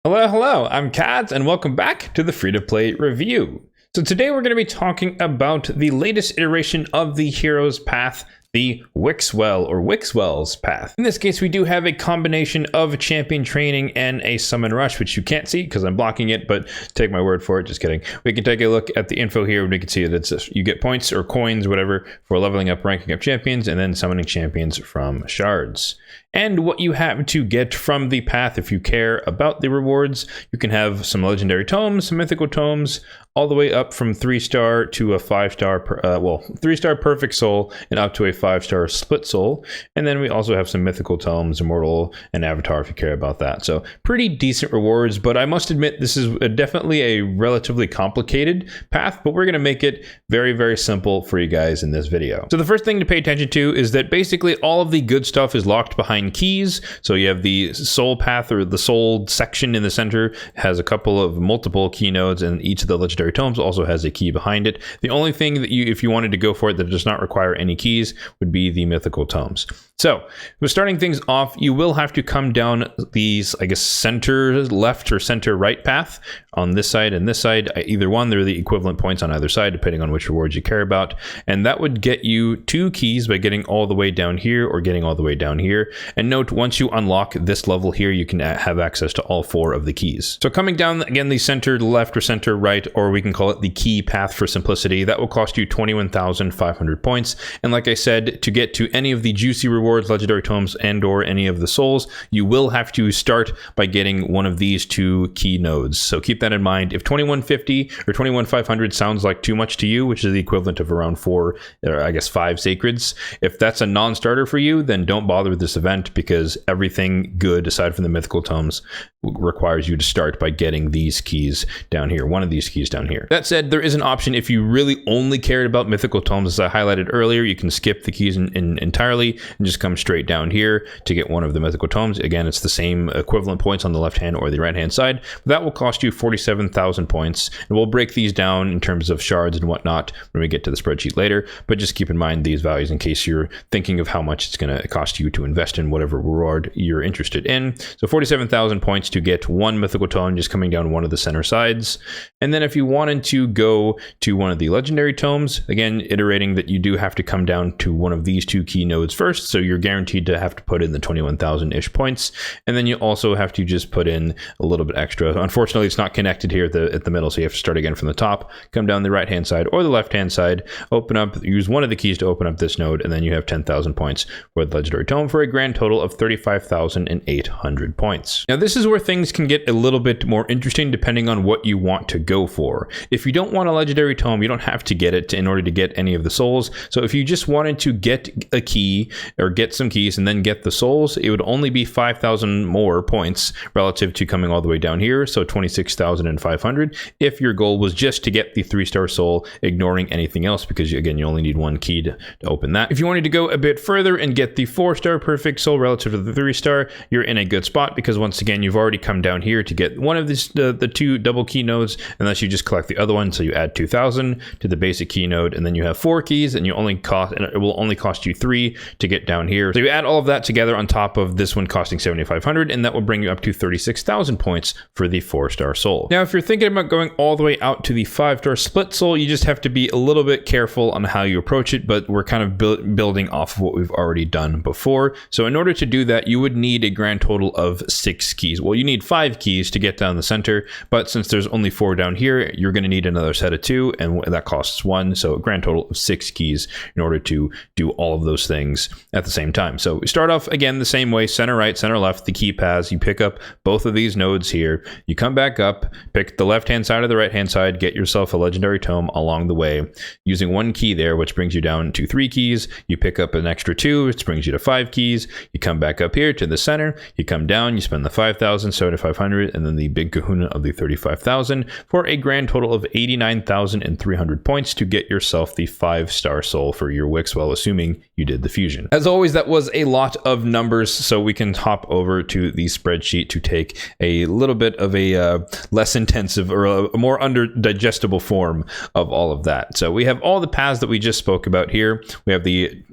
Hello, I'm Kads, and welcome back to the Free-to-Play Review. So today we're going to be talking about the latest iteration of the hero's path, the Wixwell or Wixwell's path. In this case, we do have a combination of champion training and a summon rush, which you can't see because I'm blocking it, but take my word for it, just kidding. We can take a look at the info here and we can see that it's you get points or coins, whatever, for leveling up, ranking up champions, and then summoning champions from shards. And what you have to get from the path, if you care about the rewards, you can have some legendary tomes, some mythical tomes, all the way up from 3-star to a 5-star, 3-star perfect soul and up to a 5-star split soul. And then we also have some mythical tomes, immortal, and avatar if you care about that. So pretty decent rewards, but I must admit this is definitely a relatively complicated path, but we're going to make it very, very simple for you guys in this video. So the first thing to pay attention to is that basically all of the good stuff is locked behind keys. So you have the soul path, or the soul section in the center has a couple of multiple key nodes, and each of the legendary tomes also has a key behind it. The only thing that you, if you wanted to go for it, that does not require any keys would be the mythical tomes. So with starting things off, you will have to come down these, I guess, center left or center right path on this side and this side. Either one, they're the equivalent points on either side, depending on which rewards you care about. And that would get you 2 keys by getting all the way down here or getting all the way down here. And note, once you unlock this level here, you can have access to all 4 of the keys. So coming down, again, the center left or center right, or we can call it the key path for simplicity, that will cost you 21,500 points. And like I said, to get to any of the juicy rewards, legendary tomes, and or any of the souls, you will have to start by getting one of these 2 key nodes. So keep that in mind. If 2150 or 21,500 sounds like too much to you, which is the equivalent of around 4, or I guess 5 sacreds, if that's a non-starter for you, then don't bother with this event, because everything good aside from the mythical tomes requires you to start by getting these keys down here, one of these keys down here. That said, there is an option if you really only cared about mythical tomes, as I highlighted earlier. You can skip the keys entirely and just come straight down here to get one of the mythical tomes. Again, it's the same equivalent points on the left hand or the right hand side. That will cost you 47,000 points, and we'll break these down in terms of shards and whatnot when we get to the spreadsheet later, but just keep in mind these values in case you're thinking of how much it's going to cost you to invest in whatever reward you're interested in. So 47,000 points to get 1 mythical tome just coming down one of the center sides. And then if you wanted to go to one of the legendary tomes, again, iterating that you do have to come down to one of these 2 key nodes first, so you're guaranteed to have to put in the 21,000-ish points. And then you also have to just put in a little bit extra. Unfortunately, it's not connected here at the middle, so you have to start again from the top, come down the right hand side or the left hand side, open up, use one of the keys to open up this node, and then you have 10,000 points for the legendary tome for a grand total of 35,800 points. Now this is where things can get a little bit more interesting depending on what you want to go for. If you don't want a legendary tome, you don't have to get it in order to get any of the souls. So if you just wanted to get a key or get some keys and then get the souls, it would only be 5,000 more points relative to coming all the way down here, so 26,500 if your goal was just to get the 3-star soul, ignoring anything else, because again, you only need 1 key to open that. If you wanted to go a bit further and get the 4-star perfect soul relative to the 3-star, you're in a good spot, because once again, you've already come down here to get one of these, the 2 double key nodes, unless you just collect the other one. So you add 2,000 to the basic key node, and then you have 4 keys, and it will only cost you 3 to get down here. So you add all of that together on top of this one costing 7,500, and that will bring you up to 36,000 points for the 4-star soul. Now, if you're thinking about going all the way out to the 5-star split soul, you just have to be a little bit careful on how you approach it, but we're kind of building off of what we've already done before. So in order to do that, you would need a grand total of 6 keys. Well, you need 5 keys to get down the center, but since there's only 4 down here, you're going to need another set of 2, and that costs 1. So a grand total of 6 keys in order to do all of those things at the same time. So we start off again the same way, center right, center left, the key paths. You pick up both of these nodes here. You come back up, pick the left-hand side or the right-hand side, get yourself a legendary tome along the way, using 1 key there, which brings you down to 3 keys. You pick up an extra 2, which brings you to 5 keys. You come back up here to the center. You come down, you spend the 5,000, 7,500, and then the big kahuna of the 35,000 for a grand total of 89,300 points to get yourself the 5-star soul for your Wixwell, assuming you you did the fusion. As always, that was a lot of numbers, so we can hop over to the spreadsheet to take a little bit of a less intensive or a more digestible form of all of that. So we have all the paths that we just spoke about here. We have the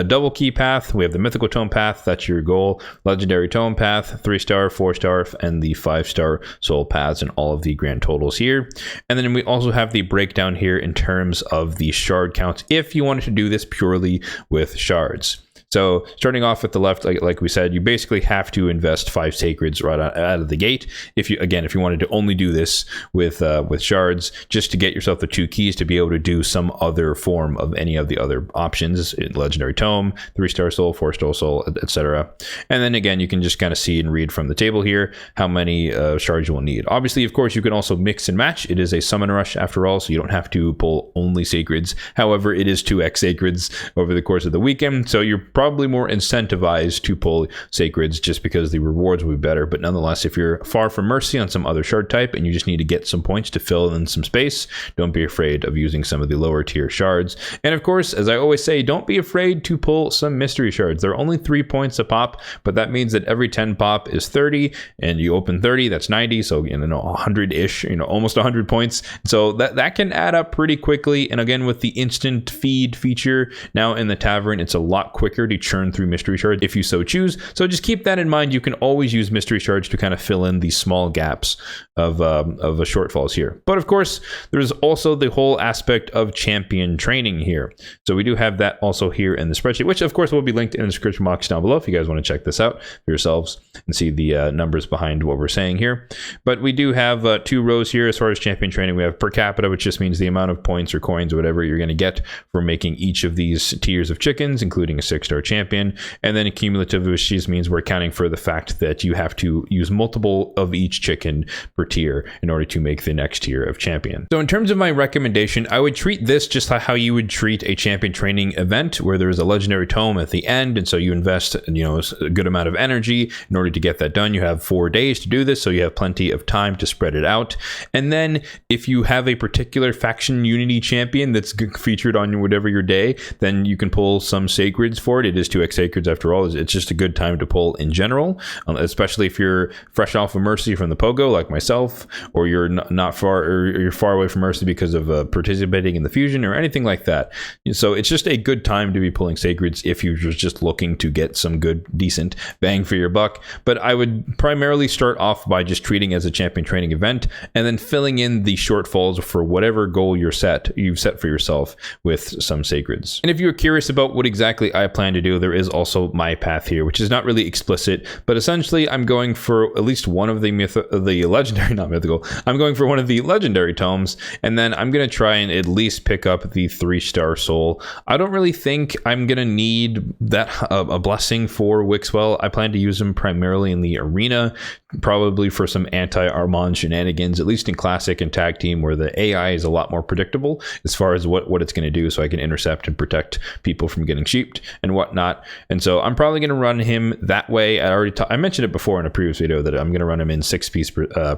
double key path, we have the mythical tome path, that's your goal, legendary tome path, 3-star, 4-star, and the 5-star soul paths, and all of the grand totals here. And then we also have the breakdown here in terms of the shard counts if you wanted to do this purely with shards. So starting off at the left, like we said, you basically have to invest 5 sacreds right out of the gate. If you wanted to only do this with shards, just to get yourself the 2 keys to be able to do some other form of any of the other options, legendary tome, 3-star soul, 4-star soul, etc. And then again, you can just kind of see and read from the table here how many shards you will need. Obviously, of course, you can also mix and match. It is a summon rush after all, so you don't have to pull only sacreds. However, it is 2x sacreds over the course of the weekend, so you're probably more incentivized to pull sacreds just because the rewards will be better. But nonetheless, if you're far from mercy on some other shard type and you just need to get some points to fill in some space, don't be afraid of using some of the lower tier shards. And of course, as I always say, don't be afraid to pull some mystery shards. They're only 3 points a pop, but that means that every 10 pop is 30, and you open 30, that's 90, so 100-ish, almost 100 points. So that can add up pretty quickly. And again, with the instant feed feature now in the tavern, it's a lot quicker to churn through mystery shards if you so choose. So just keep that in mind. You can always use mystery shards to kind of fill in these small gaps of shortfalls here. But of course, there's also the whole aspect of champion training here. So we do have that also here in the spreadsheet, which of course will be linked in the description box down below if you guys want to check this out for yourselves and see the numbers behind what we're saying here. But we do have 2 rows here as far as champion training. We have per capita, which just means the amount of points or coins or whatever you're going to get for making each of these tiers of chickens, including a 6-star champion. And then cumulative, which just means we're accounting for the fact that you have to use multiple of each chicken per tier in order to make the next tier of champion. So in terms of my recommendation, I would treat this just how you would treat a champion training event where there's a legendary tome at the end, and so you invest a good amount of energy in order to get that done. You have 4 days to do this, so you have plenty of time to spread it out. And then if you have a particular faction unity champion that's featured on whatever your day, then you can pull some sacreds for it. It is 2x sacreds after all. It's just a good time to pull in general, especially if you're fresh off of mercy from the pogo like myself, or you're not far, or you're far away from mercy because of participating in the fusion or anything like that. So it's just a good time to be pulling sacreds if you're just looking to get some good, decent bang for your buck. But I would primarily start off by just treating it as a champion training event and then filling in the shortfalls for whatever goal you've set for yourself with some sacreds. And if you're curious about what exactly I plan to do, there is also my path here, which is not really explicit, but essentially I'm going for at least one of the legendary, not mythical, I'm going for one of the legendary tomes, and then I'm going to try and at least pick up the 3-star soul. I don't really think I'm going to need that a blessing for Wixwell. I plan to use them primarily in the arena, probably for some anti-Armand shenanigans, at least in classic and tag team, where the AI is a lot more predictable as far as what it's going to do, so I can intercept and protect people from getting sheeped and whatnot. And so I'm probably going to run him that way. I mentioned it before in a previous video that I'm going to run him in 6-piece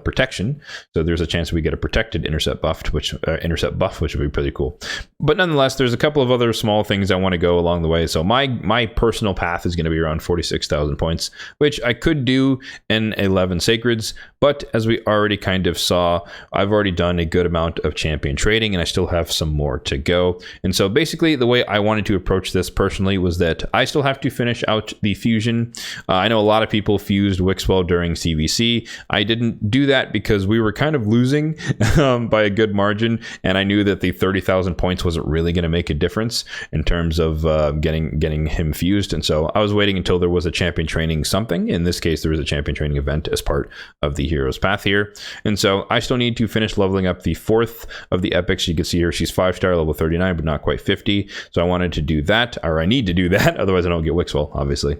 protection, so there's a chance we get a protected intercept buff, which would be pretty cool. But nonetheless, there's a couple of other small things I want to go along the way. So my personal path is going to be around 46,000 points, which I could do in 11 sacreds, but as we already kind of saw, I've already done a good amount of champion trading and I still have some more to go. And so basically the way I wanted to approach this personally was that I still have to finish out the fusion. I know a lot of people fused Wixwell during CVC. I didn't do that because we were kind of losing by a good margin, and I knew that the 30,000 points wasn't really going to make a difference in terms of getting him fused. And so I was waiting until there was a champion training something. In this case, there was a champion training event as part of the hero's path here. And so I still need to finish leveling up the 4th of the epics. You can see here she's 5-star, level 39, but not quite 50. So I wanted to do that, or I need to do that, otherwise I don't get Wixwell, obviously.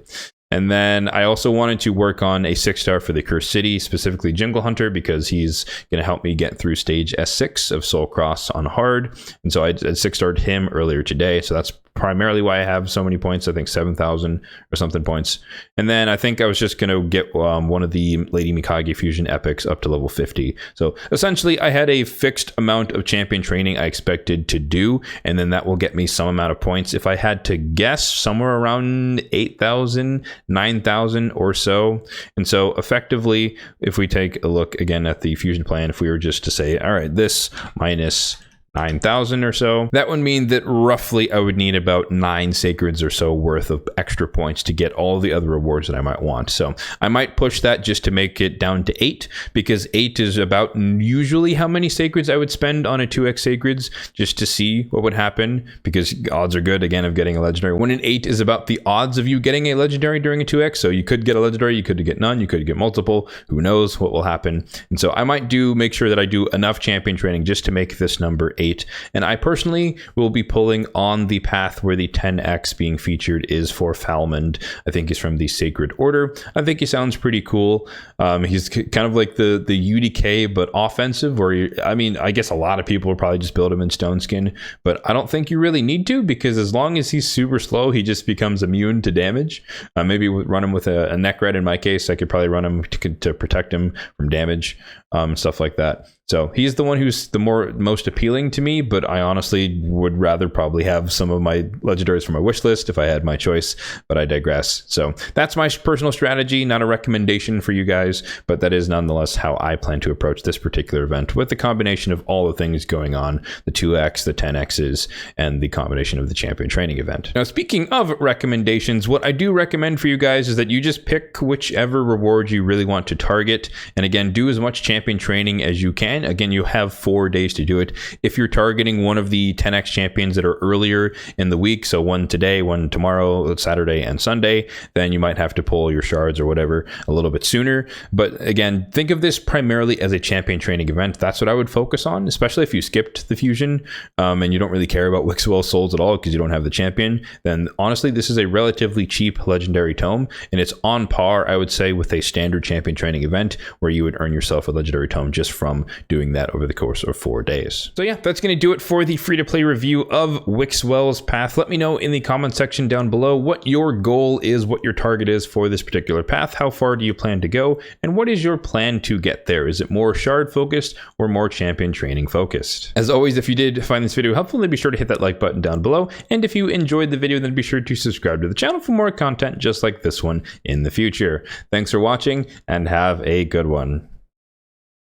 And then I also wanted to work on a 6-star for the Cursed City, specifically Jingle Hunter, because he's going to help me get through stage S6 of Soul Cross on hard. And so I 6-starred him earlier today. So that's primarily why I have so many points. I think 7,000 or something points. And then I think I was just going to get one of the Lady Mikage Fusion Epics up to level 50. So essentially I had a fixed amount of champion training I expected to do, and then that will get me some amount of points. If I had to guess, somewhere around 8,000, 9,000 or so. And so effectively, if we take a look again at the fusion plan, if we were just to say, all right, this minus 9,000 or so, that would mean that roughly I would need about 9 sacreds or so worth of extra points to get all the other rewards that I might want. So I might push that just to make it down to 8, because 8 is about usually how many sacreds I would spend on a 2x sacreds, just to see what would happen, because odds are good again of getting a legendary. 1 in 8 is about the odds of you getting a legendary during a 2x. So you could get a legendary, you could get none, you could get multiple, who knows what will happen. And so I might make sure that I do enough champion training just to make this number 8. And I personally will be pulling on the path where the 10x being featured is for Falmond. I think he's from the Sacred Order. I think he sounds pretty cool. He's kind of like the UDK, but offensive, I mean, I guess a lot of people will probably just build him in Stone Skin, but I don't think you really need to, because as long as he's super slow, he just becomes immune to damage. Maybe run him with a neck red. In my case, I could probably run him to protect him from damage, stuff like that. So he's the one who's the most appealing to me, but I honestly would rather probably have some of my legendaries for my wish list if I had my choice, but I digress. So that's my personal strategy, not a recommendation for you guys, but that is nonetheless how I plan to approach this particular event, with the combination of all the things going on, the 2x, the 10x's, and the combination of the champion training event. Now, speaking of recommendations, what I do recommend for you guys is that you just pick whichever reward you really want to target, and again, do as much champion training as you can. Again, you have 4 days to do it. If you're targeting one of the 10x champions that are earlier in the week, so one today, one tomorrow, Saturday and Sunday, then you might have to pull your shards or whatever a little bit sooner. But again, think of this primarily as a champion training event. That's what I would focus on, especially if you skipped the fusion and you don't really care about Wixwell souls at all because you don't have the champion. Then honestly, this is a relatively cheap legendary tome, and it's on par, I would say, with a standard champion training event where you would earn yourself a legendary tome just from doing that over the course of 4 days. So yeah, that's going to do it for the free-to-play review of Wixwell's Path. Let me know in the comment section down below what your goal is, what your target is for this particular path. How far do you plan to go? And what is your plan to get there? Is it more shard focused or more champion training focused? As always, if you did find this video helpful, then be sure to hit that like button down below. And if you enjoyed the video, then be sure to subscribe to the channel for more content just like this one in the future. Thanks for watching and have a good one.